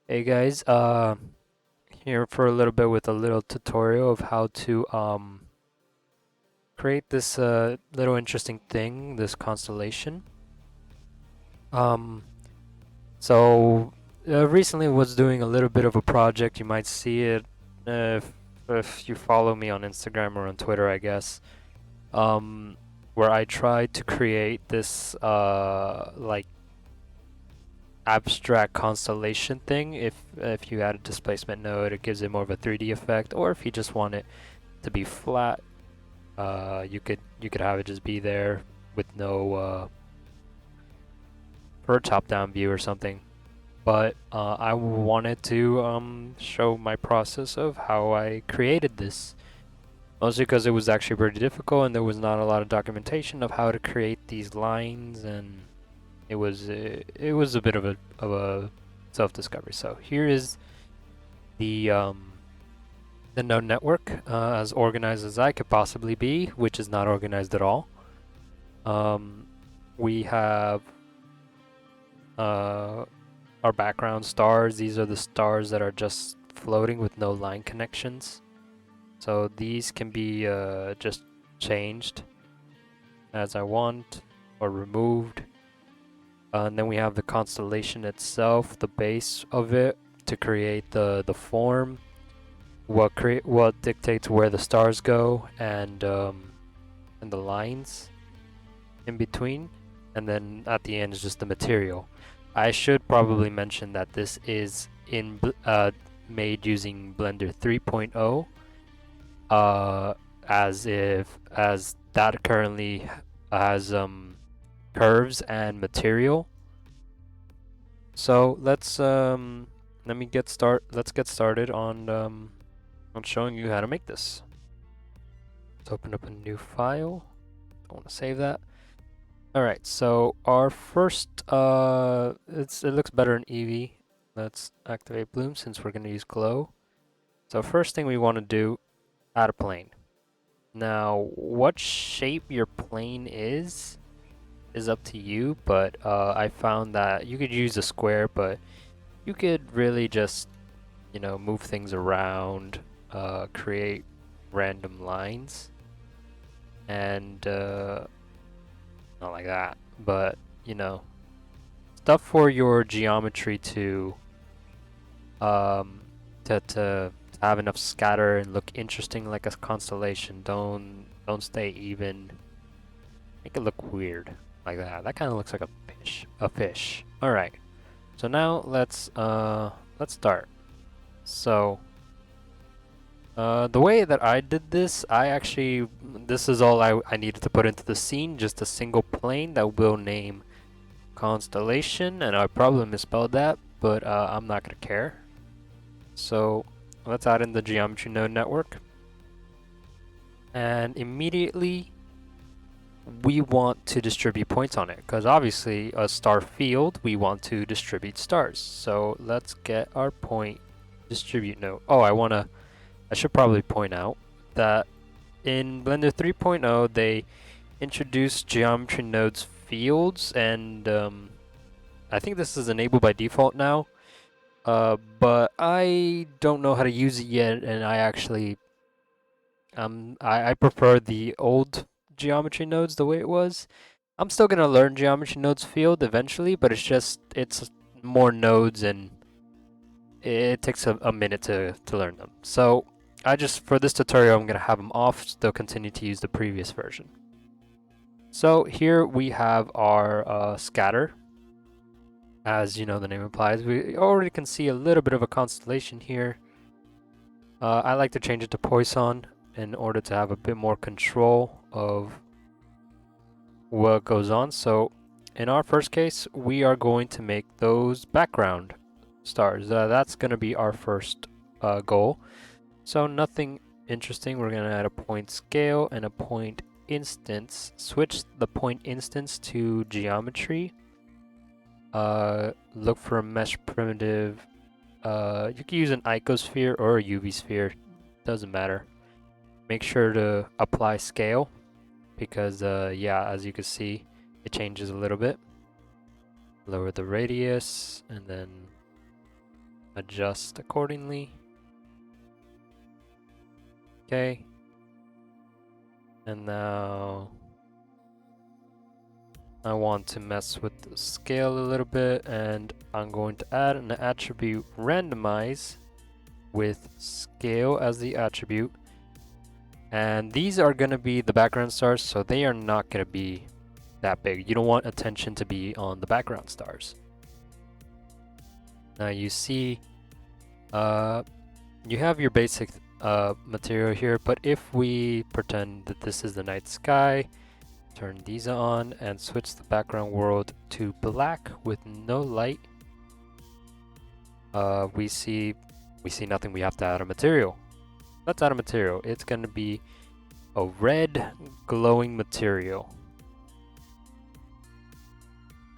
Hey guys, here for a little bit with a little tutorial of how to create this little interesting thing, this constellation. Um, so recently was doing a little bit of a project. You might see it if you follow me on Instagram or on Twitter, I guess. Um, where I tried to create this like abstract constellation thing. If you add a displacement node, it gives it more of a 3D effect. Or if you just want it to be flat, you could have it just be there with no for a top-down view or something. But I wanted to show my process of how I created this. Mostly because it was actually pretty difficult and there was not a lot of documentation of how to create these lines, and it was a bit of a self-discovery. So here is the node network, as organized as I could possibly be, which is not organized at all. Um, we have uh, our background stars. These are the stars that are just floating with no line connections. So these can be just changed as I want or removed. And then we have the constellation itself, the base of it, to create the form, what dictates where the stars go, and the lines in between, and then at the end is just the material. I should probably mention that this is made using Blender 3.0, as that currently has curves and material. So let's get started on showing you how to make this. Let's open up a new file. I want to save that. All right, so our first it looks better in Eevee. Let's activate bloom since we're going to use glow. So first thing we want to do, add a plane. Now, what shape your plane is up to you, but I found that you could use a square, but you could really just, move things around, create random lines, and not like that, but stuff for your geometry to um to have enough scatter and look interesting like a constellation. Don't stay even. Make it look weird like that. That kind of looks like a fish. A fish. All right. So now let's start. So the way that I did this, this is all I needed to put into the scene, just a single plane that we'll name Constellation, and I probably misspelled that, but I'm not gonna care. So let's add in the geometry node network, and immediately we want to distribute points on it, because obviously a star field, we want to distribute stars. So let's get our point distribute node. Oh, I should probably point out that in Blender 3.0 they introduced geometry nodes fields, and I think this is enabled by default now. But I don't know how to use it yet, and I prefer the old geometry nodes the way it was. I'm still gonna learn geometry nodes field eventually, but it's more nodes and it takes a minute to learn them. So for this tutorial, I'm gonna have them off. Still continue to use the previous version. So here we have our scatter. As you know, the name implies, we already can see a little bit of a constellation here. I like to change it to Poisson in order to have a bit more control of what goes on. So in our first case, we are going to make those background stars. That's going to be our first goal. So nothing interesting. We're going to add a point scale and a point instance. Switch the point instance to geometry. Look for a mesh primitive. You can use an icosphere or a UV sphere. Doesn't matter. Make sure to apply scale because yeah, as you can see, it changes a little bit. Lower the radius and then adjust accordingly. Okay. And now I want to mess with the scale a little bit, and I'm going to add an attribute randomize with scale as the attribute. And these are going to be the background stars, so they are not going to be that big. You don't want attention to be on the background stars. Now you see, you have your basic material here, but if we pretend that this is the night sky, turn these on and switch the background world to black with no light, we see nothing. We have to add a material. Let's add a material. It's going to be a red glowing material.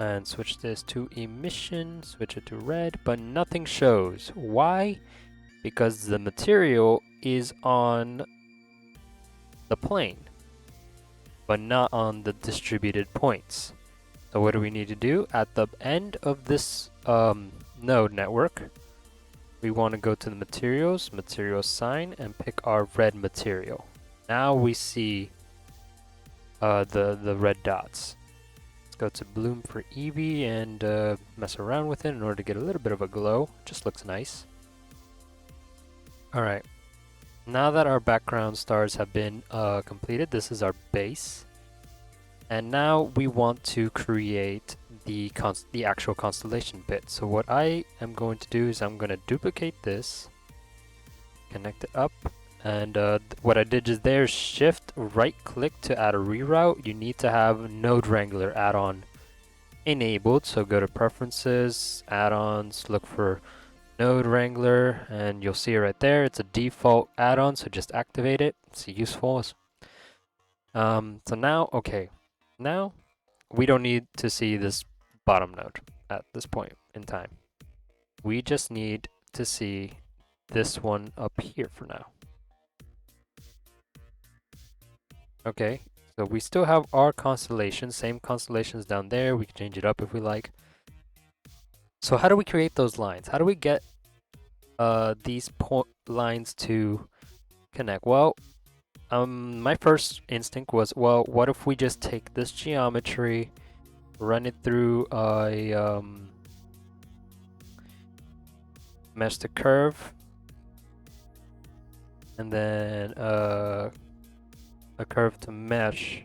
And switch this to emission, switch it to red, but nothing shows. Why? Because the material is on the plane, but not on the distributed points. So what do we need to do? At the end of this node network, we want to go to the materials, material sign, and pick our red material. Now we see the red dots. Let's go to bloom for Eevee and mess around with it in order to get a little bit of a glow. Just looks nice. Alright, now that our background stars have been completed, this is our base. And now we want to create the actual constellation bit. So what I am going to do is I'm going to duplicate this, connect it up, and what I did is there, shift right click to add a reroute. You need to have Node Wrangler add-on enabled, so go to preferences, add-ons, look for Node Wrangler, and you'll see it right there. It's a default add-on, so just activate it. It's useful. So now, okay, now we don't need to see this bottom node at this point in time. We just need to see this one up here for now. Okay, so we still have our constellations, same constellations down there. We can change it up if we like. So how do we create those lines? How do we get these lines to connect? Well, my first instinct was, well, what if we just take this geometry, run it through a mesh to curve, and then a curve to mesh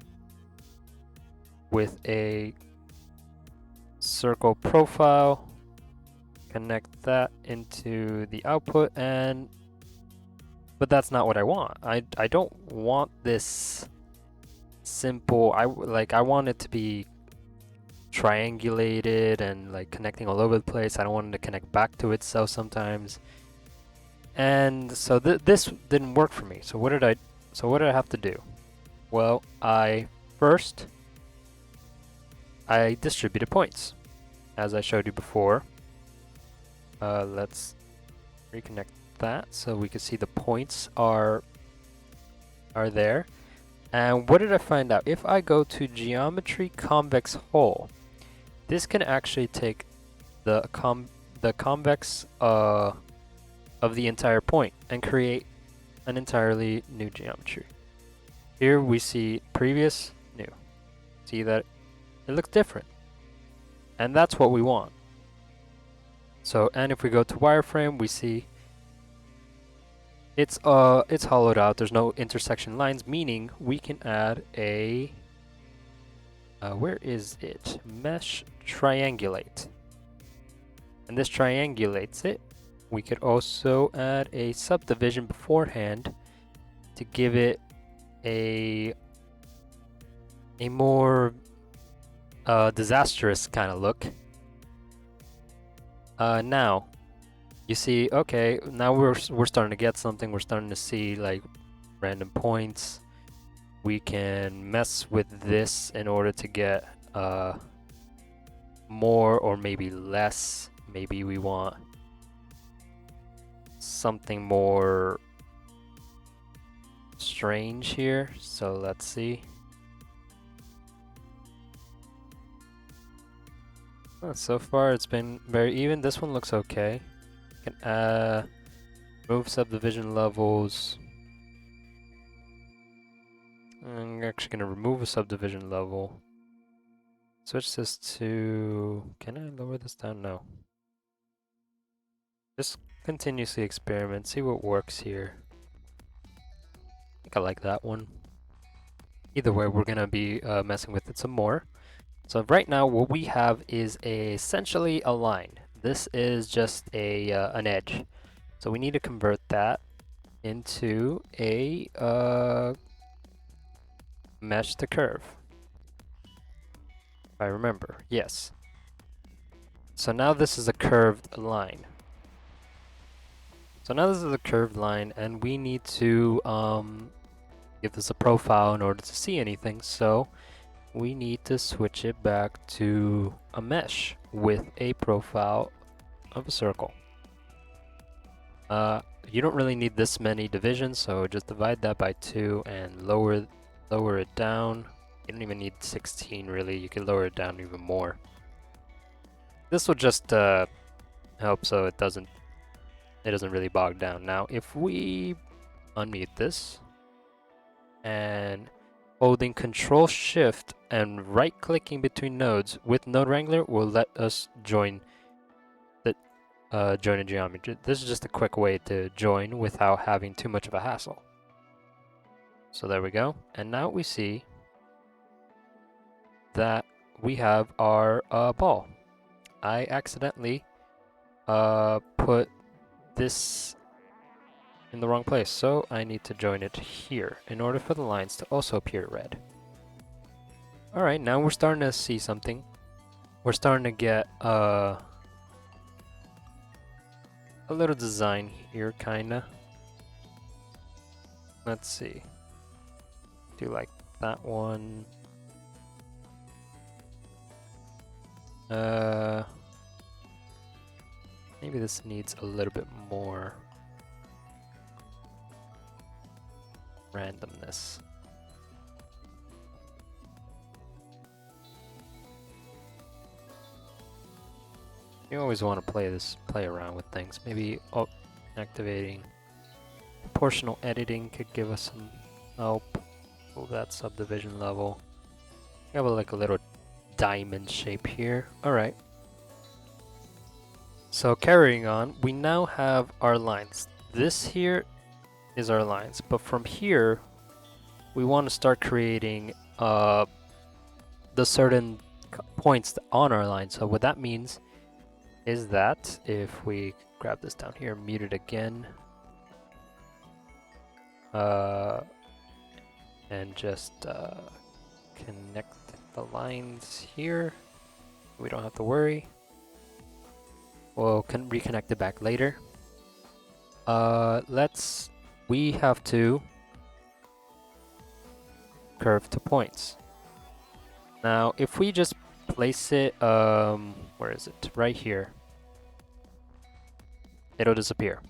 with a circle profile, connect that into the output, but that's not what I want. I don't want this simple. I want it to be triangulated and like connecting all over the place. I don't want it to connect back to itself sometimes. And so this didn't work for me. So what did I have to do? Well, I distributed points, as I showed you before. Let's reconnect that so we can see the points are there. And what did I find out? If I go to geometry convex hole, this can actually take the convex of the entire point and create an entirely new geometry. Here we see previous, new. See that it looks different, and that's what we want. So, and if we go to wireframe, we see it's hollowed out. There's no intersection lines, meaning we can add a where is it? Mesh triangulate. And this triangulates it. We could also add a subdivision beforehand to give it a more disastrous kind of look. Now you see, okay, now we're starting to get something. We're starting to see like random points. We can mess with this in order to get more or maybe less. Maybe we want something more strange here. So let's see. So far it's been very even. This one looks okay. Can move subdivision levels. I'm actually gonna remove a subdivision level. Switch this to... Can I lower this down? No. Just continuously experiment, see what works here. I think I like that one. Either way, we're gonna be messing with it some more. So right now, what we have is essentially a line. This is just an edge. So we need to convert that into a mesh to curve. If I remember, yes. So now this is a curved line. So now this is a curved line, and we need to give this a profile in order to see anything. So we need to switch it back to a mesh with a profile of a circle. You don't really need this many divisions, so just divide that by 2 and lower it down. You don't even need 16 really, you can lower it down even more. This will just help so it doesn't really bog down. Now if we unmute this and holding Control Shift and right clicking between nodes with Node Wrangler will let us join a geometry. This is just a quick way to join without having too much of a hassle. So there we go. And now we see that we have our ball. I accidentally put this in the wrong place, so I need to join it here in order for the lines to also appear red. Alright, now we're starting to see something. We're starting to get a little design here, kinda. Let's see. Do like that one. Maybe this needs a little bit more randomness. You always want to play around with things. Maybe activating proportional editing could give us some help. Move that subdivision level. We have like a little diamond shape here. Alright. So carrying on, we now have our lines. This here is our lines, but from here, we want to start creating the certain points on our line. So what that means is that if we grab this down here, mute it again, and just connect the lines here, we don't have to worry. We'll reconnect it back later. We have to curve to points. Now, if we just place it, where is it? Right here. It'll disappear.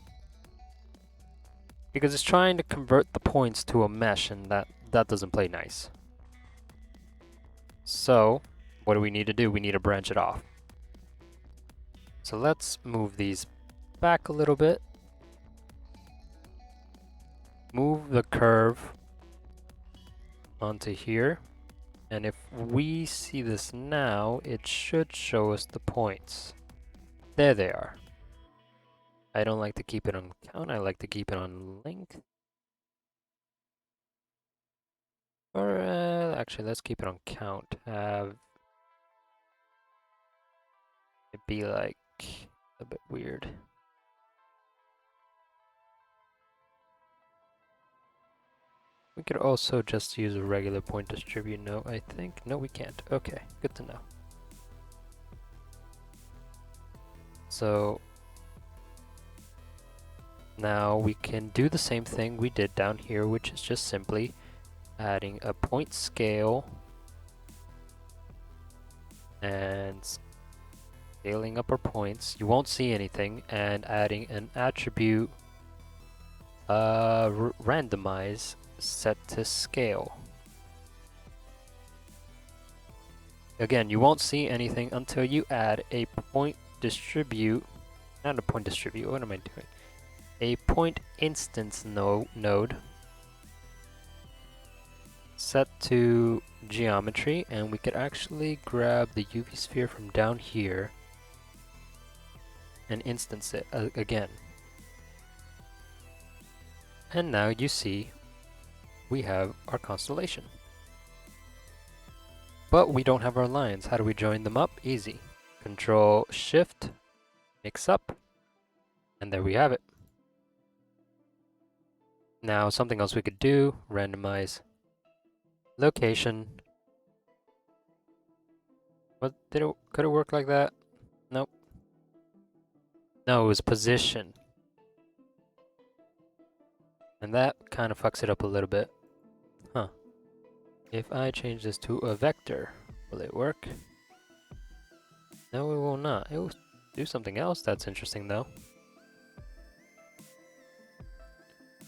Because it's trying to convert the points to a mesh, and that doesn't play nice. So, what do we need to do? We need to branch it off. So let's move these back a little bit. Move the curve onto here. And if we see this now, it should show us the points. There they are. I don't like to keep it on count, I like to keep it on length. Or actually, let's keep it on count. Have it be like a bit weird. We could also just use a regular point distribute. No, I think. No, we can't. Okay, good to know. So now we can do the same thing we did down here, which is just simply adding a point scale and scaling up our points. You won't see anything, and adding an attribute randomize set to scale. Again, you won't see anything until you add a point distribute Not a point distribute. What am I doing? A point instance node set to geometry, and we could actually grab the UV sphere from down here and instance it again. And now you see we have our constellation. But we don't have our lines. How do we join them up? Easy. Control Shift, mix up, and there we have it. Now something else we could do, randomize location. What could it work like that? Nope. No, it was position. And that kind of fucks it up a little bit. Huh. If I change this to a vector, will it work? No, it will not. It will do something else that's interesting though.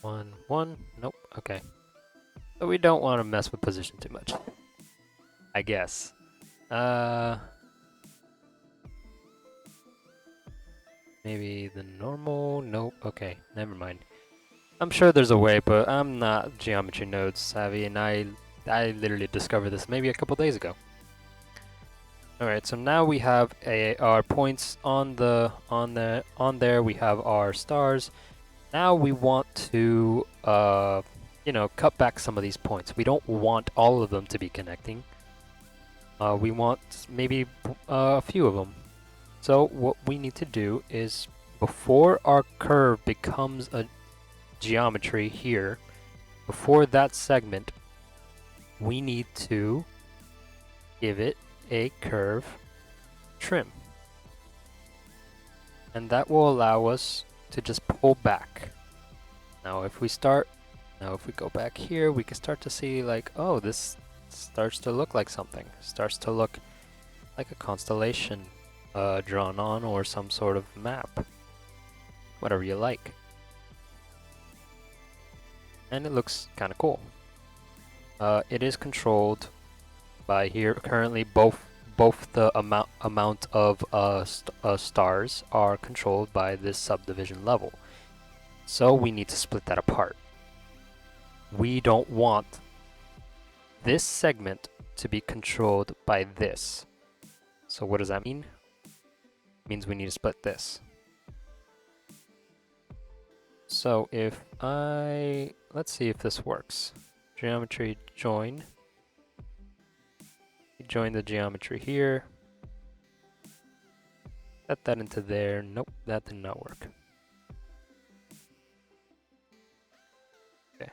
1, 1, nope, okay. So we don't want to mess with position too much, I guess. Maybe the normal, nope, okay, never mind. I'm sure there's a way, but I'm not geometry nodes savvy, and I literally discovered this maybe a couple days ago. Alright, so now we have our points on there. We have our stars. Now we want to, you know, cut back some of these points. We don't want all of them to be connecting. We want maybe a few of them. So what we need to do is, before our curve becomes a geometry here, before that segment, we need to give it a curve trim. And that will allow us to just pull back. Now if we go back here, we can start to see like, oh, this starts to look like something. Starts to look like a constellation drawn on, or some sort of map. Whatever you like. And it looks kind of cool. It is controlled by here currently both the amount of stars are controlled by this subdivision level. So we need to split that apart. We don't want this segment to be controlled by this. So what does that mean? It means we need to split this. So if let's see if this works. Geometry join. Join the geometry here. Set that into there. Nope, that did not work. Okay.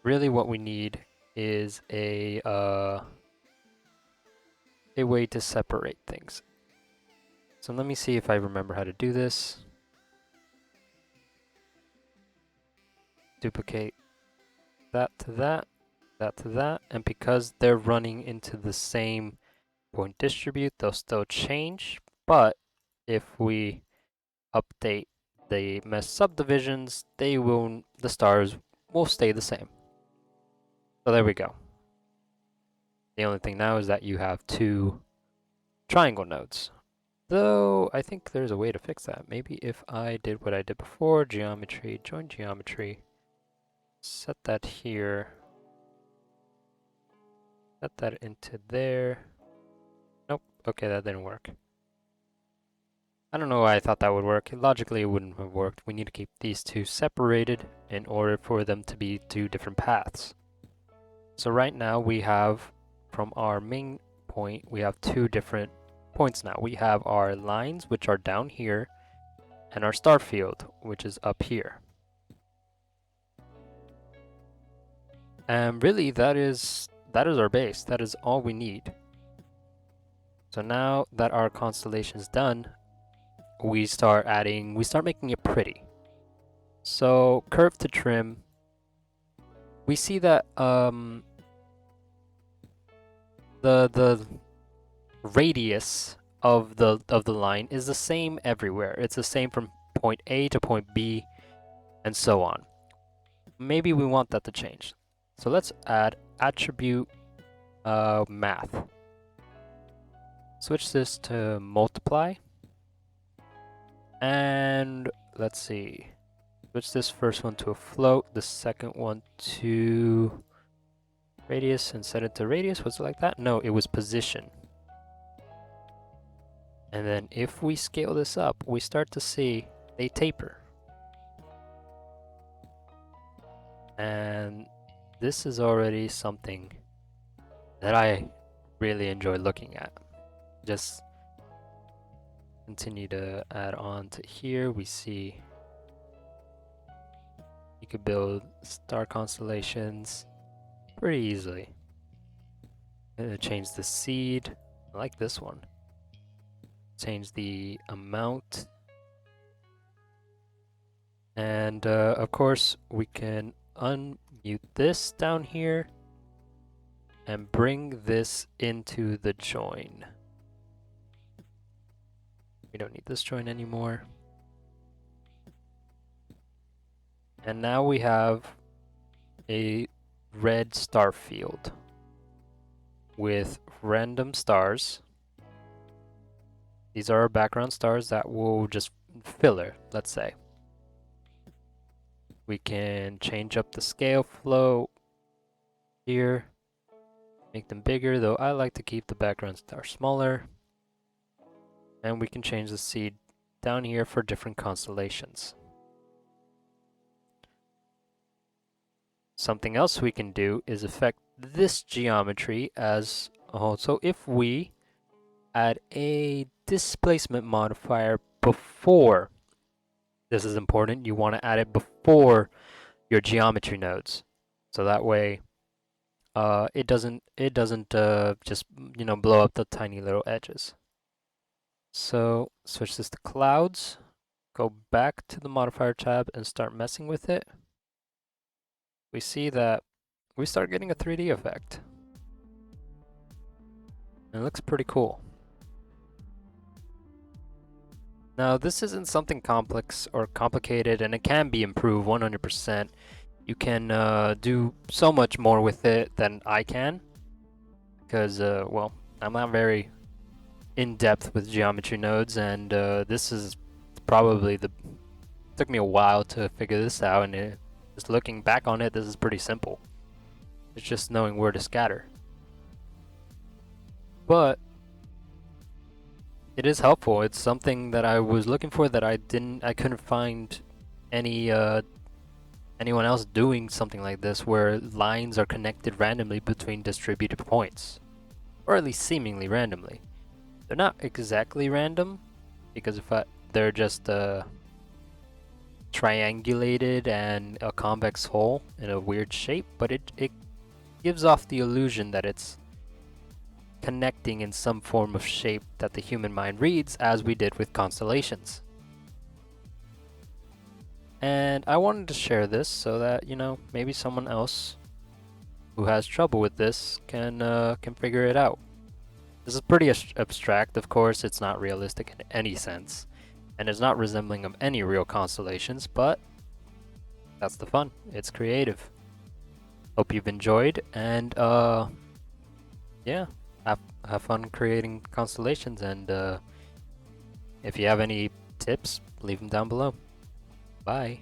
Really what we need is a way to separate things. So let me see if I remember how to do this. Duplicate that to that, that to that, and because they're running into the same point distribute, they'll still change, but if we update the mesh subdivisions, the stars will stay the same. So there we go. The only thing now is that you have two triangle nodes. Though, I think there's a way to fix that. Maybe if I did what I did before, geometry, join geometry, set that here, set that into there. Nope, okay, that didn't work. I don't know why I thought that would work. Logically, it wouldn't have worked. We need to keep these two separated in order for them to be two different paths. So right now we have, from our main point, we have two different points now. We have our lines, which are down here, and our star field, which is up here. And really, that is our base. That is all we need. So now that our constellation is done, we start making it pretty. So curve to trim, we see that the radius of the line is the same everywhere. It's the same from point A to point B, and so on. Maybe we want that to change. So let's add attribute math. switch this to multiply. And let's see. Switch this first one to a float, the second one to radius, and set it to radius. Was it like that? No, it was position. And then if we scale this up, we start to see they taper. And this is already something that I really enjoy looking at. Just continue to add on to here. We see you could build star constellations pretty easily. Change the seed. I like this one. Change the amount. And of course, we can unmute this down here and bring this into the join. We don't need this join anymore. And now we have a red star field with random stars. These are our background stars that will just filler, let's say. We can change up the scale flow here, make them bigger, though I like to keep the background star smaller. And we can change the seed down here for different constellations. Something else we can do is affect this geometry as a whole. So if we add a displacement modifier before, this is important, you want to add it before your geometry nodes. So that way it doesn't just, you know, blow up the tiny little edges. So switch this to clouds, go back to the modifier tab and start messing with it. We see that we start getting a 3D effect. And it looks pretty cool. Now this isn't something complex or complicated, and it can be improved 100%. You can do so much more with it than I can, because well, I'm not very in-depth with geometry nodes, and this is probably it took me a while to figure this out, and just looking back on it, this is pretty simple. It's just knowing where to scatter. But it is helpful. It's something that I was looking for that I couldn't find anyone else doing something like this, where lines are connected randomly between distributed points, or at least seemingly randomly. They're not exactly random, because they're just triangulated and a convex hole in a weird shape, but it gives off the illusion that it's connecting in some form of shape that the human mind reads, as we did with constellations. And I wanted to share this so that, you know, maybe someone else who has trouble with this can figure it out. This is pretty abstract, of course. It's not realistic in any sense, and it's not resembling of any real constellations, but that's the fun. It's creative. Hope you've enjoyed, and yeah, have fun creating constellations, and if you have any tips, leave them down below. Bye.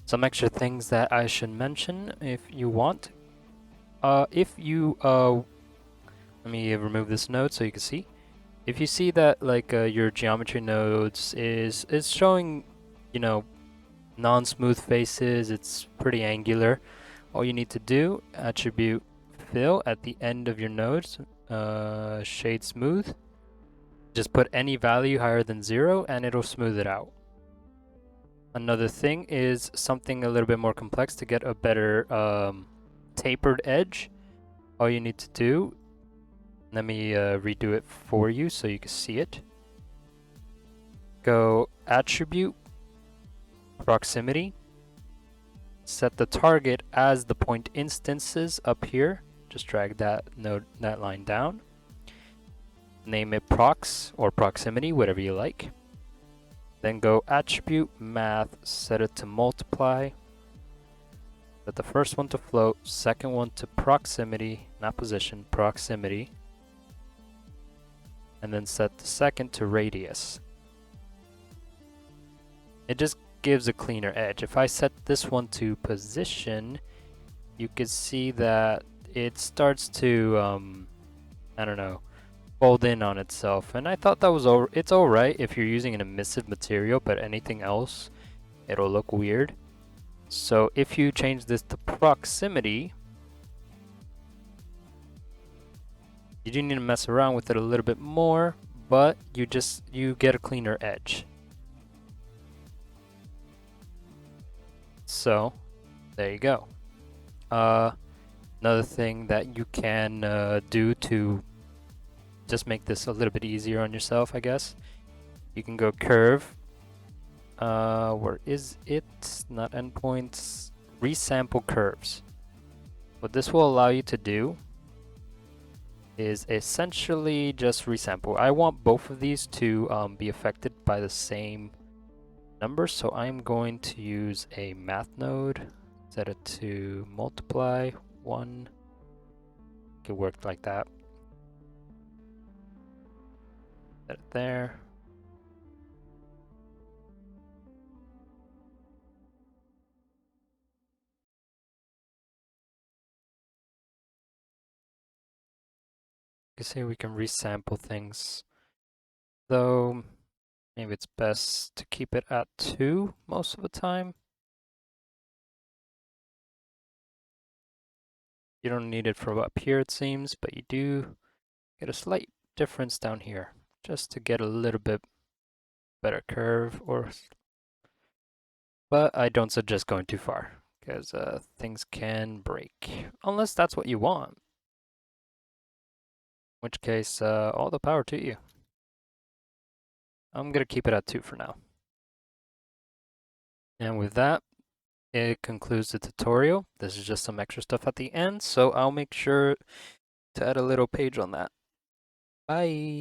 Some extra things that I should mention if you want. If you let me remove this node so you can see. If you see that like your geometry nodes is showing, you know, non-smooth faces, it's pretty angular, all you need to do, attribute fill at the end of your nodes, shade smooth. Just put any value higher than 0 and it'll smooth it out. Another thing is something a little bit more complex to get a better tapered edge. All you need to do, let me redo it for you so you can see it. Go attribute, proximity, set the target as the point instances up here. Just drag that line down. Name it prox or proximity, whatever you like. Then go attribute math, set it to multiply. Set the first one to float, second one to proximity, not position, proximity. And then set the second to radius. It just gives a cleaner edge. If I set this one to position, you can see that it starts to, I don't know, fold in on itself. And I thought that was it's alright if you're using an emissive material, but anything else, it'll look weird. So if you change this to proximity, you do need to mess around with it a little bit more, but you get a cleaner edge. So there you go. Another thing that you can do to just make this a little bit easier on yourself, I guess, you can go curve. Where is it? Not endpoints. Resample curves. What this will allow you to do is essentially just resample. I want both of these to be affected by the same number, so I'm going to use a math node. Set it to multiply 1. It could work like that. Set it there. You can see we can resample things, though maybe it's best to keep it at 2 most of the time. You don't need it from up here, it seems, but you do get a slight difference down here, just to get a little bit better curve. But I don't suggest going too far, because things can break, unless that's what you want. In which case, all the power to you. I'm gonna keep it at 2 for now. And with that, it concludes the tutorial. This is just some extra stuff at the end, so I'll make sure to add a little page on that. Bye!